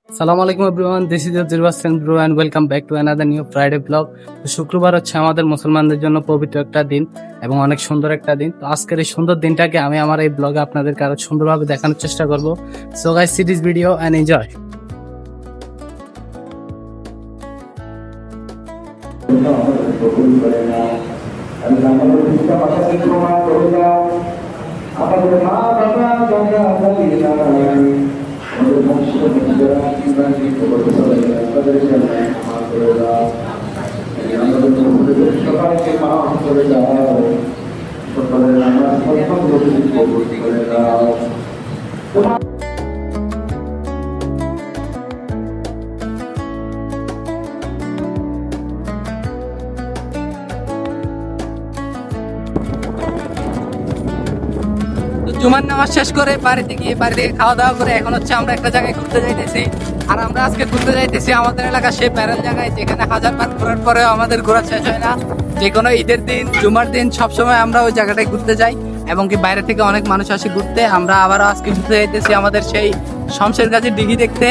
সালাম আলাইকুম everyone, this is জিরবাসেন bro and welcome back to another new Friday blog. শুক্রবার হচ্ছে আমাদের মুসলমানদের জন্য পবিত্র একটা দিন এবং অনেক সুন্দর একটা দিন। তো আজকের এই সুন্দর দিনটাকে আমি আমার এই ব্লগে আপনাদেরকে আরো সুন্দরভাবে দেখানোর চেষ্টা করব। So guys, see this video and enjoy. আমাদের মা বাবা দাদা দাদিরা আমাদের বংশধর যারা ইব্রাহিম তাদের জন্য ক্ষমা করে দাও। আমাদের বন্ধুদের সবাইকে মাফ করে দাও। সকলের নামাজ প্রথম কবুল করে দাও। জুমার নামাজ শেষ করে বাড়িতে খাওয়া দাওয়া করে এখন হচ্ছে আমরা একটা জায়গায় ঘুরতে যাইতেছি। আর আমরা আজকে ঘুরতে যাইতেছি আমাদের এলাকা সেই প্যারেল জায়গায়, যেখানে হাজারবার ঘোরার পরেও আমাদের ঘোরা শেষ হয় না। যে কোনো ঈদের দিন, জুমার দিন সবসময় আমরা ওই জায়গাটায় ঘুরতে যাই এবং কি বাইরে থেকে অনেক মানুষ আসে ঘুরতে। আমরা আবারও আজকে ঘুরতে যাইতেছি আমাদের সেই শমশের গাজীর দিঘি দেখতে।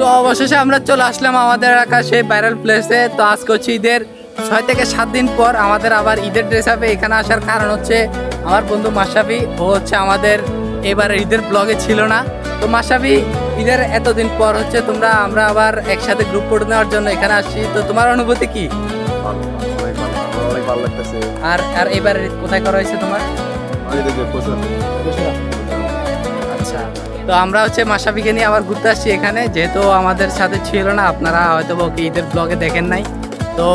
তো অবশেষে আমরা চলে আসলাম আমাদের এলাকার সেই ভাইরাল প্লেসে। তো আজকে হচ্ছে ঈদের 6 থেকে 7 দিন পর আমাদের আবার ঈদের ড্রেস আপে এখানে আসার কারণ হচ্ছে আমার বন্ধু মাশরাফি। ও হচ্ছে আমাদের এবারে ঈদের ব্লগে ছিল না। তো মাশরাফি, ঈদের এতদিন পর হচ্ছে আমরা আবার একসাথে গ্রুপ ফটো নেওয়ার জন্য এখানে আসছি। তো তোমার অনুভূতি কি? অনেক ভালো লাগতেছে। আর এবার কোথায় করা হয়েছে তোমার? আচ্ছা, তো আমরা হচ্ছে মাশরাফিকে নিয়ে আবার ঘুরতে আসছি এখানে, যেহেতু আমাদের সাথে ছিল না। আপনারা হয়তো ওকে ঈদের ব্লগে দেখেন নাই, তো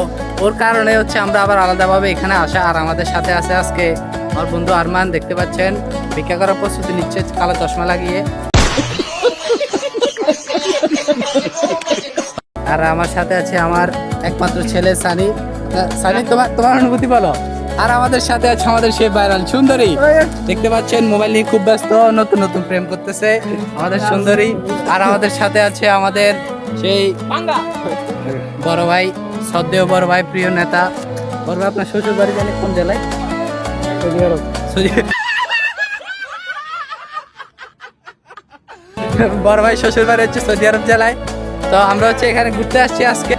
ওর কারণে হচ্ছে আমরা আবার আলাদাভাবে এখানে আসা। আর আমাদের সাথে আছে আজকে আমার বন্ধু আরমান, দেখতে পাচ্ছেন ভিক্ষা করার প্রস্তুতি নিচ্ছে কালো চশমা লাগিয়ে। আর আমার সাথে আছে আমার একমাত্র ছেলে সানি। সানি, তোমার অনুভূতি বলো। আর আমাদের সাথে আছে আমাদের সেই ভাইরাল সুন্দরী, দেখতে পাচ্ছেন মোবাইল নিয়ে খুব ব্যস্ত, নতুন নতুন প্রেম করতেছে আমাদের সুন্দরী। আর আমাদের সাথে আছে আমাদের সেই বড় ভাই, শ্রদ্ধেয় বড় ভাই, প্রিয় নেতা। বড় ভাই, আপনার শ্বশুর বাড়ি জানি কোন জেলায়? বড় ভাই শ্বশুর বাড়ি হচ্ছে সৌদি আরব জেলায়। তো আমরা হচ্ছে এখানে ঘুরতে আসছি আজকে।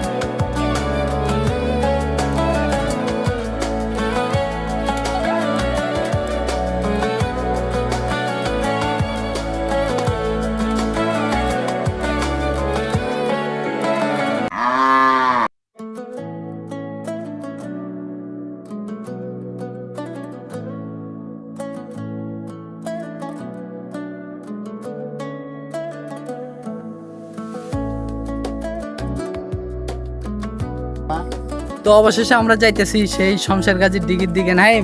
তো অবশেষে আমরা যাইতেছি সেই শমশের গাজীর দিঘির দিকে। নাইম,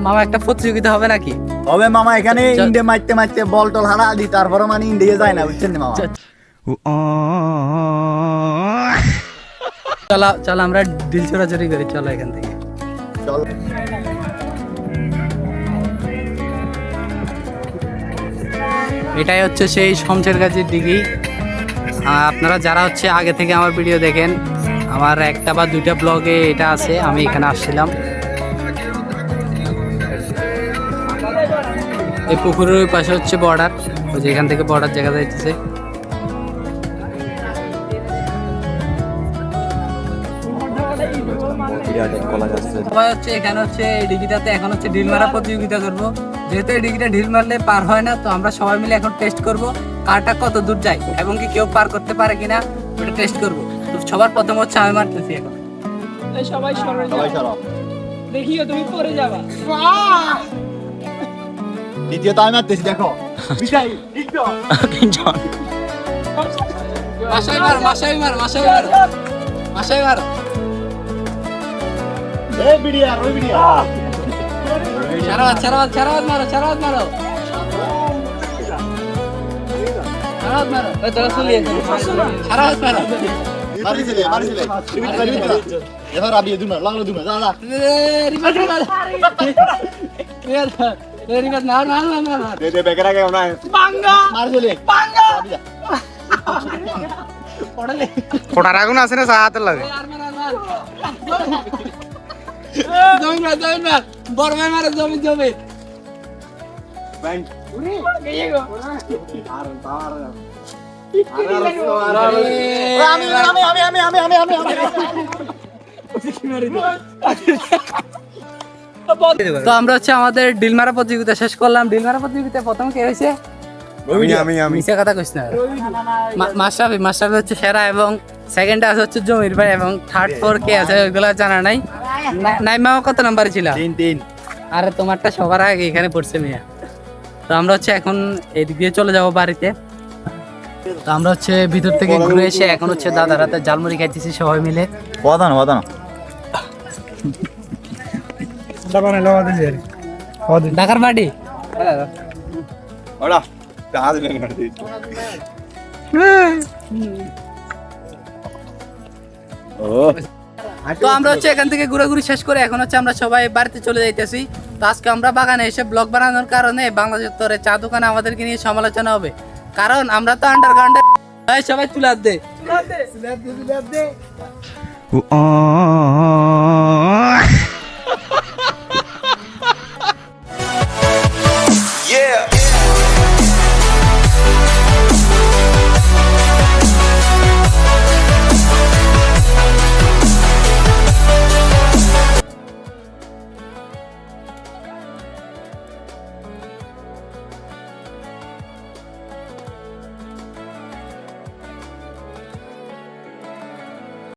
মামা একটা প্রতিযোগিতা হবে নাকি? হবে মামা, এখানে ইন্ডে মারতে মারতে বল টল হারা দি, তারপরে মানে ইন্ডিয়া যায় না, বুঝছেন মামা। চলো আমরা দিল চোরাচুরি করি, চলো এখান থেকে। চল। এটাই হচ্ছে সেই শমশের গাজীর দিঘি। আপনারা যারা হচ্ছে আগে থেকে আমার ভিডিও দেখেন, আমার একটা বা দুইটা ব্লগে এটা আছে, আমি এখানে আসছিলাম। এই পুকুরের ওই পাশে হচ্ছে বর্ডার, ওই যে এখান থেকে বর্ডার দেখা যাইতেছে। সবাই হচ্ছে এখানে হচ্ছে এই ডিগিটাতে এখন হচ্ছে ঢিল মারা প্রতিযোগিতা করবো। যেহেতু এই ডিগিটা ঢিল মারলে পার হয় না, তো আমরা সবাই মিলে এখন টেস্ট করব কারটা কত দূর যায় এবং কি কেউ পার করতে পারে কিনা ওটা টেস্ট করব। তো সবার প্রথম হচ্ছে আমি মারতেছি এখন। সবাই সরো, দেখিও তুমি পড়ে যাবা। দ্বিতীয় তো আমি মারতেছি, দেখো মাশাই মার। ছাড়াবাদ মারো। ছাড়াবাদ মারো। এবার আবি দুমা লাগলো দুমা যা যা রিভার্স না না না না দে দে বেকার আগে না বাঙ্গা মার চলে বাঙ্গা পড়ালে ফোটার আগুন আছে না সাহাতে লাগে আর মার জমি না বড় ভাই মারে জমি ব্যাংক গিয়ে গো তো আমরা হচ্ছে আমাদের ডিলমারা প্রতিযোগিতা শেষ করলাম। ডিলমারা প্রতিযোগিতা প্রথম কে হয়েছে? আমি মিশা কথা কইছ না। মাশরাফি হচ্ছে সেরা এবং সেকেন্ড আছে হচ্ছে জমির ভাই এবং থার্ড ফোর কে আছে ওইগুলো জানা নাই। নাইমা কত নাম্বার ছিল? 3 আরে তোমারটা সবার আগে এখানে পড়ছে মিয়া। তো আমরা হচ্ছে এখন এদিক দিয়ে চলে যাব বাড়িতে। তো আমরা হচ্ছে ভিতর থেকে ঘুরে এসে এখন হচ্ছে দাদার হাতে জালমুড়ি খাইতেছি সবাই মিলে। ওদানো ঢাকার বাড়ি ওড়া জাহাজ লেন করতে তো আমরা হচ্ছে এখান থেকে ঘুরাঘুরি শেষ করে এখন হচ্ছে আমরা সবাই বাড়িতে চলে যাইতেছি। তো আজকে আমরা বাগানে এসে ব্লগ বানানোর কারণে বাংলাদেশের তোরে চা দোকানে আমাদেরকে নিয়ে সমালোচনা হবে, কারণ আমরা তো আন্ডারগ্রাউন্ডে সবাই তুলার দে ও